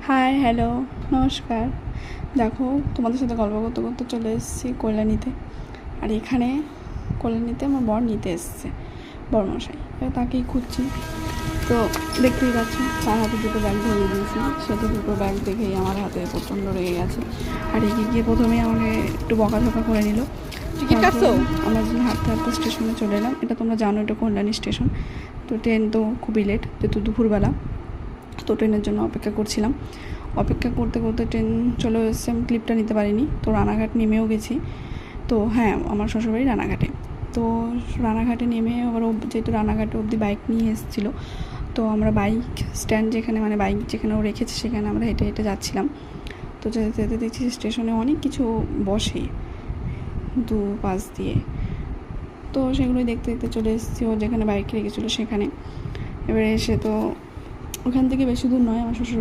High, hello, নমস্কার। দেখো, তোমাদের সাথে গল্প করতে করতে চলে এসেছি কল্যাণীতে। আর এখানে কল্যাণীতে আমার বর নিতে এসছে, বরমশাই। এবার তাকেই খুঁজছি। তো দেখতেই পাচ্ছ, তার হাতে দুটো ব্যাগ ধরিয়ে দিয়েছি। সে তো দুটো ব্যাগ দেখেই আমার হাতে প্রচণ্ড রেগে গেছে। আর এগিয়ে গিয়ে প্রথমেই আমাকে একটু বকাঝকা করে নিল। টিকিট কাটছো? আমরা যখন হাঁটতে হাঁটতে স্টেশনে চলে এলাম। এটা তোমরা জানো, এটা কল্যাণী স্টেশন। তো ট্রেন তো খুবই লেট, যেহেতু দুপুরবেলা। তো ট্রেনের জন্য অপেক্ষা করছিলাম। অপেক্ষা করতে করতে ট্রেন চলে এসেছে। আমি ক্লিপটা নিতে পারিনি, তো রানাঘাট নেমেও গেছি। তো হ্যাঁ, আমার শ্বশুরবাড়ি রানাঘাটে। তো রানাঘাটে নেমে আবার যেহেতু রানাঘাটে অবধি বাইক নিয়ে এসেছিলো, তো আমরা বাইক স্ট্যান্ড যেখানে, মানে বাইক যেখানে ও রেখেছে সেখানে আমরা হেঁটে হেঁটে যাচ্ছিলাম। তো যেতে যেতে দেখছি স্টেশনে অনেক কিছু বসে দু পাশ দিয়ে। তো সেগুলোই দেখতে দেখতে চলে এসেছি ও যেখানে বাইক রেখেছিলো সেখানে। এবারে এসে তো ওখান থেকে বেশি দূর নয় আমার শ্বশুর